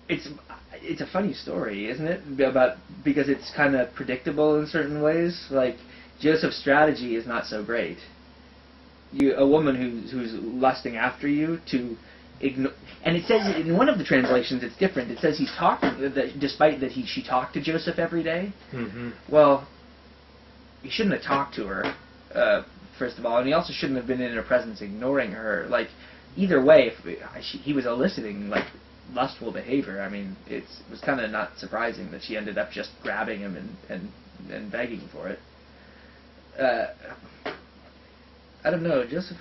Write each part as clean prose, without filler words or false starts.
it's a funny story, isn't it? Because it's kind of predictable in certain ways. Like Joseph's strategy is not so great. A woman who's lusting after you to ignore, and it says in one of the translations it's different. It says he's talking despite that she talked to Joseph every day. Mm-hmm. Well, he shouldn't have talked to her first of all, and he also shouldn't have been in her presence ignoring her. Like either way, he was eliciting like lustful behavior. I mean, it was kind of not surprising that she ended up just grabbing him and begging for it. I don't know, Joseph.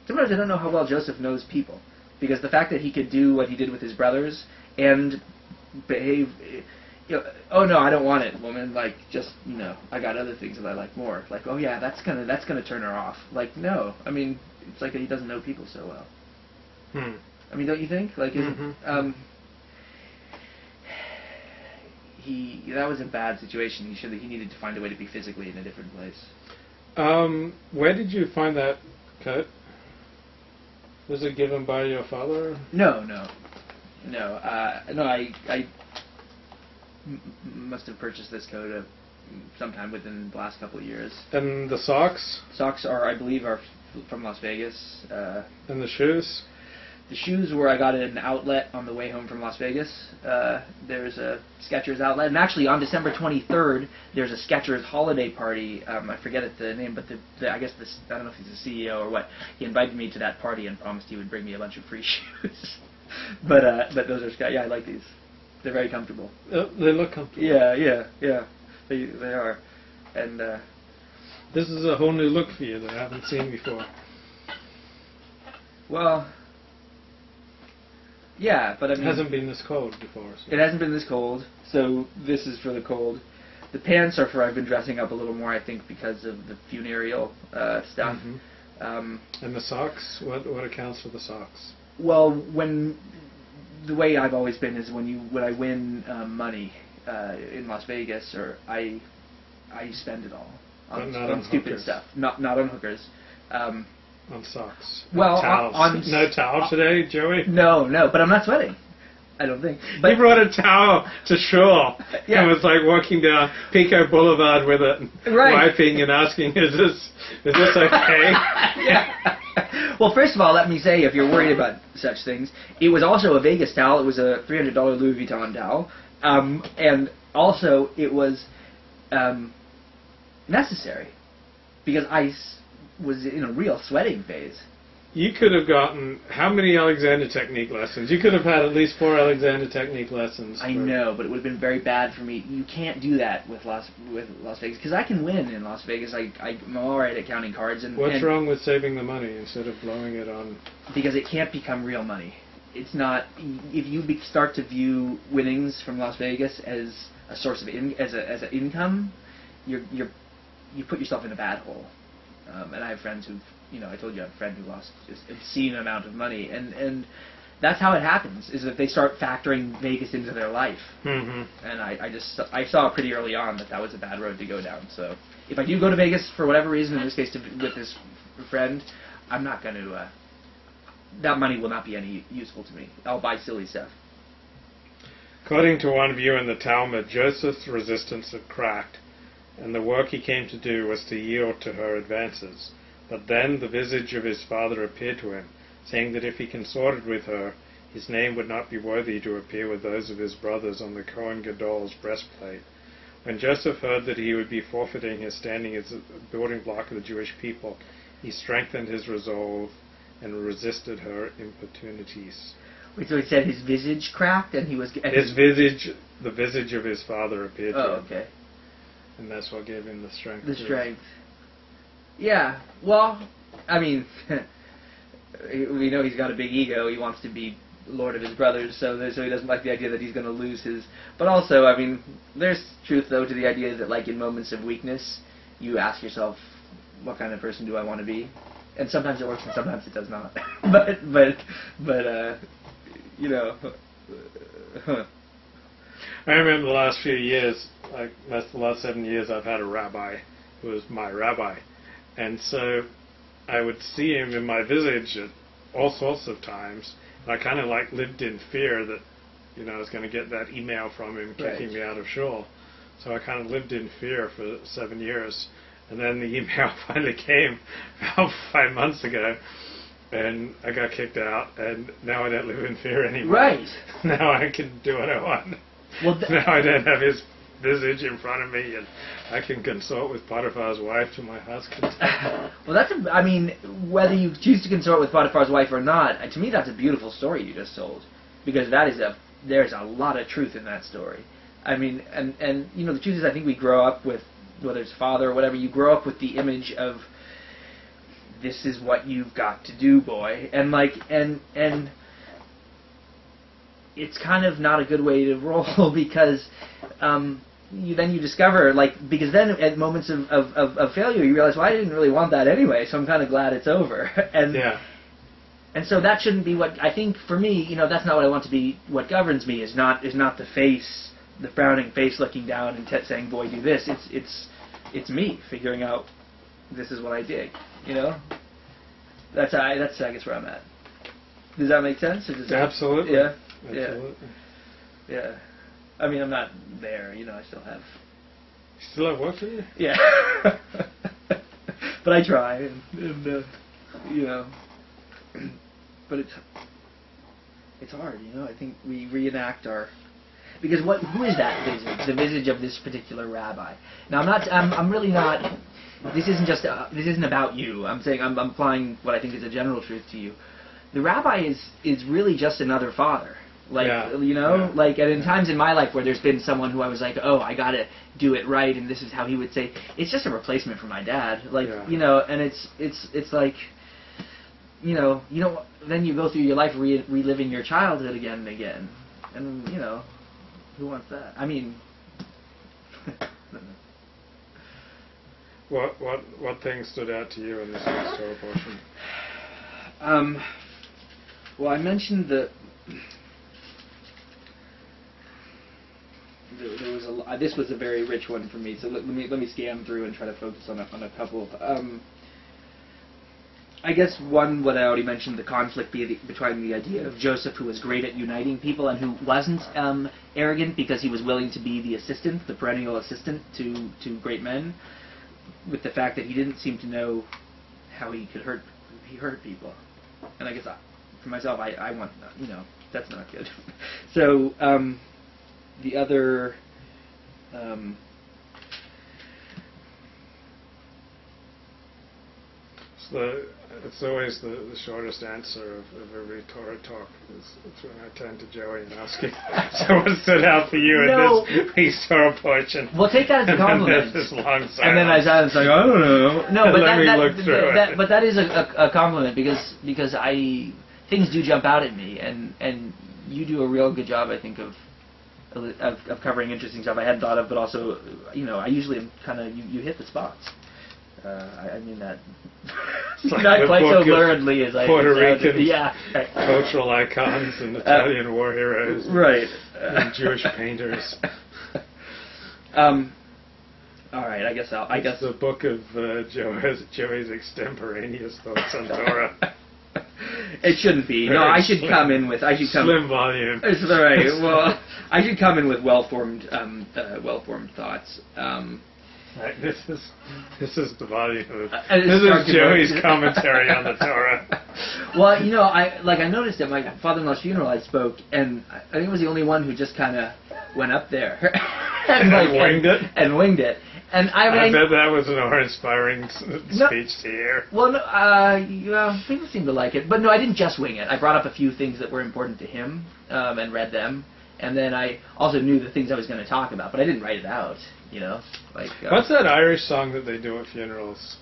Sometimes I don't know how well Joseph knows people, because the fact that he could do what he did with his brothers and behave, oh no, I don't want it, woman. Like just I got other things that I like more. Like oh yeah, that's gonna turn her off. Like no, I mean it's like he doesn't know people so well. I mean, don't you think? Like that was a bad situation. He needed to find a way to be physically in a different place. Where did you find that coat? Was it given by your father? No. I must have purchased this coat sometime within the last couple of years. And the socks? Socks I believe, are from Las Vegas. And the shoes? The shoes were I got at an outlet on the way home from Las Vegas. There's a Skechers outlet, and actually on December 23rd, there's a Skechers holiday party. I forget the name, but I guess I don't know if he's the CEO or what. He invited me to that party and promised he would bring me a bunch of free shoes. but those are I like these. They're very comfortable. They look comfortable. Yeah. They are, and this is a whole new look for you that I haven't seen before. Well. Yeah, but I mean... It hasn't been this cold before. So. It hasn't been this cold, so this is for the cold. The pants are for I've been dressing up a little more, I think, because of the funereal stuff. Mm-hmm. And the socks? What accounts for the socks? Well, the way I've always been is when I win money in Las Vegas, or I spend it all on stupid stuff. Not on hookers. On socks. Well, towels. No towel today, Joey? No, but I'm not sweating. I don't think. But he brought a towel to shore and was like walking down Pico Boulevard with it, wiping and asking, "Is this okay?" Yeah. Well, first of all, let me say, if you're worried about such things, it was also a Vegas towel. It was a $300 Louis Vuitton towel, and also it was necessary because I was in a real sweating phase. You could have gotten how many Alexander Technique lessons? You could have had at least 4 Alexander Technique lessons. I know, but it would have been very bad for me. You can't do that with Las Vegas, because I can win in Las Vegas. I'm all right at counting cards. What's wrong with saving the money instead of blowing it on? Because it can't become real money. It's not. If you start to view winnings from Las Vegas as a source of as an income, you put yourself in a bad hole. And I have friends who've, I told you I have a friend who lost just an obscene amount of money, and that's how it happens, is that they start factoring Vegas into their life. Mm-hmm. And I saw pretty early on that was a bad road to go down. So if I do go to Vegas for whatever reason, in this case with this friend, I'm not going to, that money will not be any useful to me. I'll buy silly stuff. According to one view in the Talmud, Joseph's resistance had cracked, and the work he came to do was to yield to her advances. But then the visage of his father appeared to him, saying that if he consorted with her, his name would not be worthy to appear with those of his brothers on the Kohen Gadol's breastplate. When Joseph heard that he would be forfeiting his standing as a building block of the Jewish people, he strengthened his resolve and resisted her importunities. Wait, so he said his visage cracked, and he was... the visage of his father appeared to him. Oh, okay. And that's what gave him the strength. The strength. Yeah. Well, I mean, we know he's got a big ego. He wants to be lord of his brothers, so he doesn't like the idea that he's going to lose his... But also, I mean, there's truth, though, to the idea that, like, in moments of weakness, you ask yourself, what kind of person do I want to be? And sometimes it works, and sometimes it does not. I remember the last few years, like the last 7 years, I've had a rabbi who was my rabbi. And so I would see him in my visage at all sorts of times. And I kind of lived in fear that I was going to get that email from him kicking me out of shul. So I kind of lived in fear for 7 years. And then the email finally came about 5 months ago, and I got kicked out, and now I don't live in fear anymore. Right. Now I can do what I want. Well, now I don't have his visage in front of me, and I can consort with Potiphar's wife to my heart's content. Well, I mean, whether you choose to consort with Potiphar's wife or not, to me that's a beautiful story you just told, because there's a lot of truth in that story. I mean, and the truth is, I think we grow up with, whether it's father or whatever, you grow up with the image of, this is what you've got to do, boy, and it's kind of not a good way to roll, because you discover, because then at moments of failure you realize, well, I didn't really want that anyway, so I'm kind of glad it's over. And so that shouldn't be what, I think for me, that's not what I want to be. What governs me is not the face, the frowning face looking down and saying, boy, do this. It's me figuring out, this is what I dig, That's I guess where I'm at. Does that make sense? Absolutely. Yeah. Absolutely. Yeah. I mean, I'm not there, I still have... You still have work to do? Yeah. But I try, and but it's hard, I think we reenact our... Because who is that visage? The visage of this particular rabbi. Now, I'm really not... This isn't about you. I'm saying, I'm applying what I think is a general truth to you. The rabbi is really just another father. And in times in my life where there's been someone who I was like, oh, I gotta do it right, and this is how he would say, it's just a replacement for my dad. And it's like, then you go through your life reliving your childhood again and again. And, who wants that? I mean, What things stood out to you in this week's Torah portion? Well, I mentioned there was this was a very rich one for me. So let me scan through and try to focus on a couple. I guess one, what I already mentioned, the conflict between the idea of Joseph, who was great at uniting people and who wasn't arrogant because he was willing to be the assistant, the perennial assistant to great men, with the fact that he didn't seem to know how he hurt people. And I guess for myself, I want, that's not good. So the other... It's always the shortest answer of every Torah talk. It's when I turn to Joey and ask him, so what stood out for you in this week's Torah portion? Well, take that as a compliment. This long silence. And then I silence, like, I don't know. No, but but that is a compliment, because things do jump out at me, and you do a real good job, I think, of covering interesting stuff I hadn't thought of, but also, I usually am kind of, you hit the spots. I mean that like not quite so luridly as I Puerto Rican cultural icons and Italian war heroes, right? And Jewish painters. All right, I guess It's the book of Joey's extemporaneous thoughts on Torah. It shouldn't be. No, I should come in with slim volume. It's all right. Well, I should come in with well-formed thoughts. Right, this is the volume of this is Joey's commentary on the Torah. Well, I noticed at my father-in-law's funeral I spoke, and I think I was the only one who just kind of went up there and winged it. And I bet that was an awe-inspiring speech to hear. Well, people seem to like it, but no, I didn't just wing it. I brought up a few things that were important to him and read them, and then I also knew the things I was going to talk about, but I didn't write it out. What's that Irish song that they do at funerals?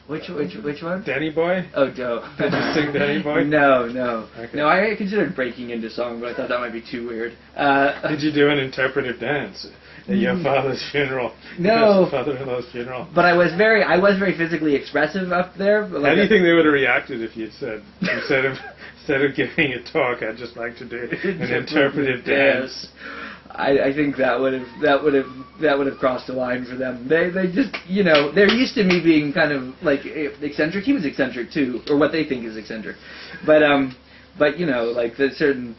Which one? Denny Boy? Oh, Joe. Did you sing Denny Boy? No. Okay. No, I considered breaking into song, but I thought that might be too weird. Did you do an interpretive dance at your father's funeral? No. Your father-in-law's funeral? But I was very physically expressive up there. How do you think they would have reacted if you'd said, instead of giving a talk, I'd just like to do an interpretive dance? I think that would have crossed the line for them. They just they're used to me being kind of like eccentric. He was eccentric too, or what they think is eccentric. But like the certain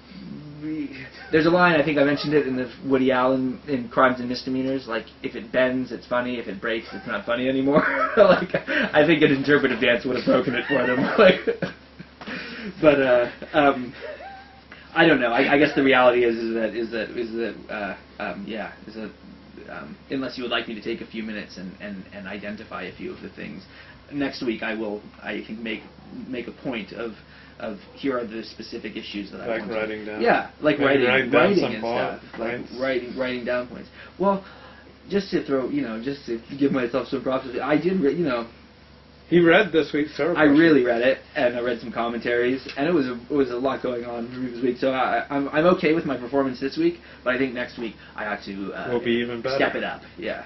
There's a line, I think I mentioned it in the Woody Allen in Crimes and Misdemeanors, like, if it bends, it's funny, if it breaks, it's not funny anymore. Like, I think an interpretive dance would have broken it for them. Like, but, I don't know. I guess the reality is that unless you would like me to take a few minutes and identify a few of the things, next week I will, I think, make a point of here are the specific issues that I want to... writing down. Yeah, like writing and some stuff. Like writing down points. Well, just to throw, just to give myself some props, I did, He read this week's Torah. I really read it, and I read some commentaries, and it was a lot going on this week. So I'm okay with my performance this week, but I think next week I have to will be even better. Step it up. Yeah.